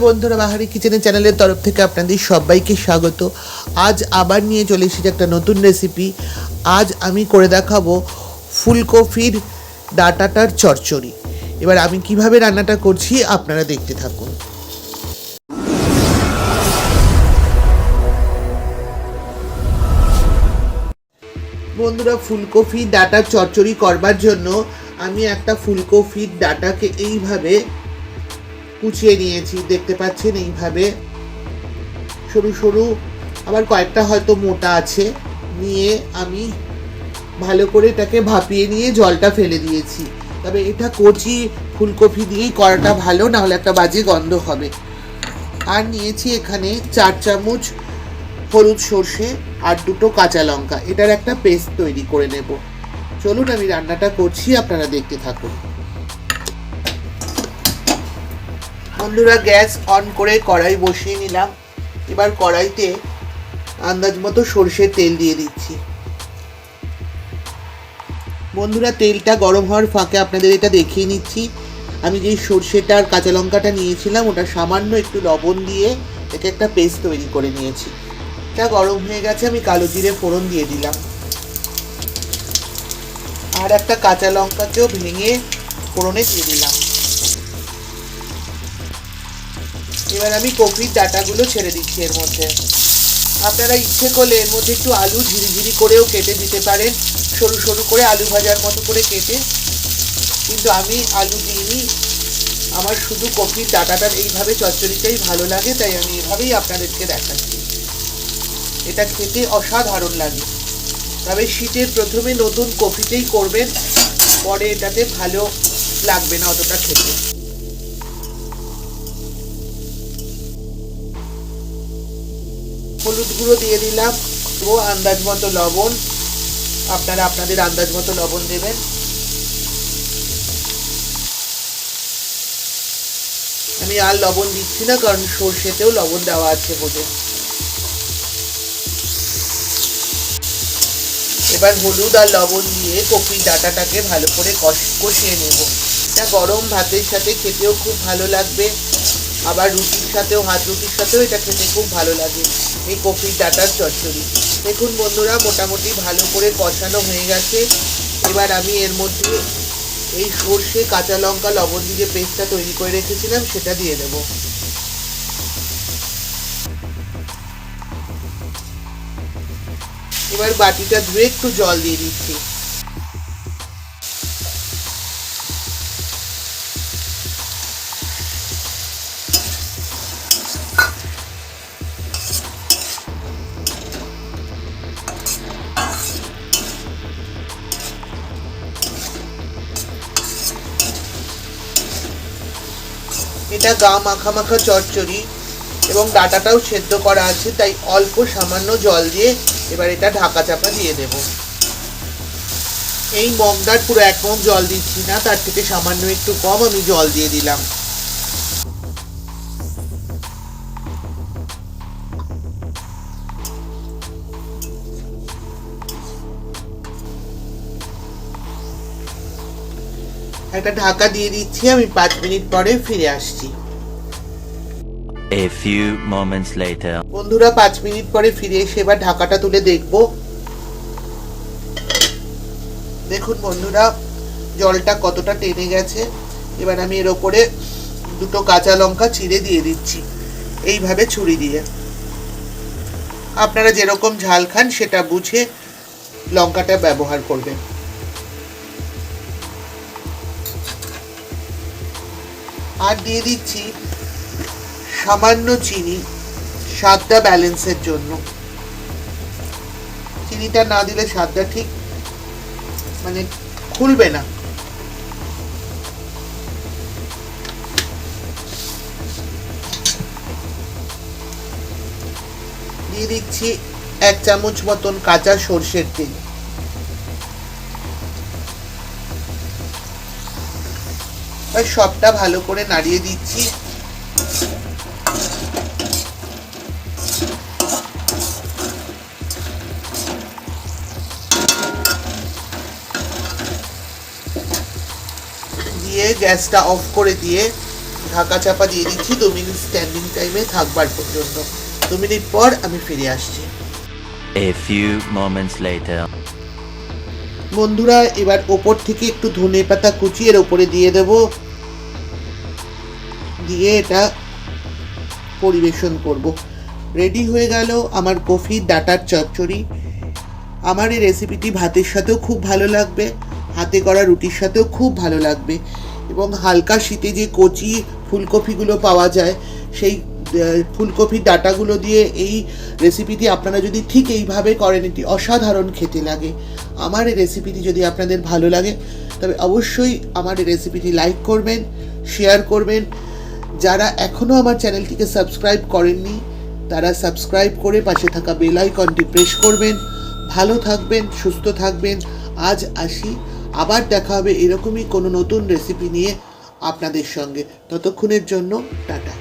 বন্ধুরা, বাহারি কিচেনের চ্যানেলের তরফ থেকে আপনাদের সবাইকে স্বাগত। আজ আবার নিয়ে চলে এসেছি একটা নতুন রেসিপি। আজ আমি করে দেখাবো ফুলকপির ডাঁটাটার চচ্চড়ি। এবার আমি কিভাবে রান্নাটা করছি আপনারা দেখতে থাকুন। বন্ধুরা, ফুলকপির ডাঁটার চচ্চড়ি করবার জন্য আমি একটা ফুলকপির ডাঁটাকে এইভাবে কুচিয়ে নিয়েছি। দেখতে পাচ্ছেন এইভাবে সরু সরু, আবার কয়েকটা হয়তো মোটা আছে। নিয়ে আমি ভালো করে এটাকে ভাপিয়ে নিয়ে জলটা ফেলে দিয়েছি। তবে এটা কচি ফুলকপি দিয়েই করাটা ভালো, না হলে একটা বাজে গন্ধ হবে। আর নিয়েছি এখানে 4 চামচ হলুদ সর্ষে আর 2টো কাঁচা লঙ্কা। এটার একটা পেস্ট তৈরি করে নেব। চলুন আমি রান্নাটা করছি, আপনারা দেখতে থাকুন। বন্ধুরা, গ্যাস অন করে কড়াই বসিয়ে নিলাম। এবার কড়াইতে আন্দাজ মতো সরষের তেল দিয়ে দিচ্ছি। বন্ধুরা, তেলটা গরম হওয়ার ফাঁকে আপনাদের এটা দেখিয়ে নিচ্ছি। আমি যেই সরষেটা আর কাঁচা লঙ্কাটা নিয়েছিলাম, ওটা সামান্য একটু লবণ দিয়ে একে একটা পেস্ট তৈরি করে নিয়েছি। এটা গরম হয়ে গেছে, আমি কালো জিরে ফোড়ন দিয়ে দিলাম। আর একটা কাঁচা লঙ্কাকেও ভেঙে ফোড়নে দিয়ে দিলাম। এবার আমি কপির ডাঁটাগুলো ছেড়ে দিচ্ছি এর মধ্যে। আপনারা ইচ্ছে করলে এর মধ্যে একটু আলু ঝিরিঝিরি করেও কেটে দিতে পারেন, সরু সরু করে আলু ভাজার মতো করে কেটে। কিন্তু আমি আলু দিইনি, আমার শুধু কপির ডাঁটাটার এইভাবে চচ্চড়িটাই ভালো লাগে, তাই আমি এভাবেই আপনাদেরকে দেখাচ্ছি। এটা খেতে অসাধারণ লাগে। তবে শীতের প্রথমে নতুন কপিতেই করবেন, পরে এটাতে ভালো লাগবে না অতটা খেতে। হলুদ গুঁড়ো দিয়ে দিলাম ও আন্দাজ মতো লবণ। আপনারা আপনাদের আন্দাজ মতো লবণ দেবেন। আমি আর লবণ দিচ্ছি না, কারণ সরষেতেও লবণ দেওয়া আছে বলে। এবার হলুদ আর লবণ দিয়ে কপির ডাঁটাটাকে ভালো করে কষিয়ে নেব। এটা গরম ভাতের সাথে খেতেও খুব ভালো লাগবে, আবার রুটির সাথেও, হাত রুটির সাথেও এটা খেতে খুব ভালো লাগে এই কপির ডাঁটার চচ্চড়ি। দেখুন বন্ধুরা, মোটামুটি ভালো করে কষানো হয়ে গেছে। এবার আমি এর মধ্যে এই সর্ষে, কাঁচা লঙ্কা, লবণ দিয়ে পেস্টটা তৈরি করে রেখেছিলাম সেটা দিয়ে দেব। এবার বাটিটা ধুয়ে একটু জল দিয়ে দিচ্ছি। এটা গা মাখা মাখা চচ্চড়ি এবং ডাঁটাটাও সেদ্ধ করা আছে, তাই অল্প সামান্য জল দিয়ে এবার এটা ঢাকা চাপা দিয়ে দেব। এই মগটার পুরো 1 মগ জল দিচ্ছি না, তার থেকে সামান্য একটু কম আমি জল দিয়ে দিলাম। একটা ঢাকা দিয়ে দিচ্ছি, আমি 5 মিনিট পরে ফিরে আসছি। A few moments later. বন্ধুরা, 5 মিনিট পরে ফিরে এসে এবার ঢাকাটা তুলে দেখব। দেখুন বন্ধুরা, জলটা কতটা টেনে গেছে। এবার আমি এর ওপরে 2টো কাঁচা লঙ্কা চিড়ে দিয়ে দিচ্ছি, এইভাবে ছুরি দিয়ে। আপনারা যেরকম ঝাল খান সেটা বুঝে লঙ্কাটা ব্যবহার করবেন। আর দিয়ে দিচ্ছি সামান্য চিনি, স্বাদটা ব্যালেন্সের জন্য। চিনিটা না দিলে স্বাদটা ঠিক খুলবে না। দিয়ে দিচ্ছি 1 চামচ মতন কাঁচা সর্ষের তেল। সবটা ভালো করে নাড়িয়ে দিচ্ছি। দিয়ে গ্যাসটা অফ করে দিয়ে ঢাকা চাপা দিয়ে দিচ্ছি 2 মিনিট স্ট্যান্ডিং টাইমে থাকবার পর্যন্ত। 2 মিনিট পর আমি ফিরে আসছি। A few moments later. বন্ধুরা এবার ওপর থেকে একটু ধনেপাতা কুচি এর ওপরে দিয়ে দেব, দিয়ে এটা পরিবেশন করব। রেডি হয়ে গেল আমার কফি ডাটার চচ্চড়ি। আমার এই রেসিপিটি ভাতের সাথেও খুব ভালো লাগবে, হাতে করা রুটির সাথেও খুব ভালো লাগবে, এবং হালকা শীতে যে কচি ফুলকপিগুলো পাওয়া যায় সেই ফুলকপির ডাটাগুলো দিয়ে এই রেসিপিটি আপনারা যদি ঠিক এইভাবে করেন এটি অসাধারণ খেতে লাগে। আমার এই রেসিপিটি যদি আপনাদের ভালো লাগে তবে অবশ্যই আমার এই রেসিপিটি লাইক করবেন, শেয়ার করবেন। যারা এখনও আমার চ্যানেলটিকে সাবস্ক্রাইব করেননি তারা সাবস্ক্রাইব করে পাশে থাকা বেল আইকনটি প্রেস করবেন। ভালো থাকবেন, সুস্থ থাকবেন। আজ আসি, আবার দেখা হবে এরকমই কোনো নতুন রেসিপি নিয়ে আপনাদের সঙ্গে। ততক্ষণের জন্য টাটা।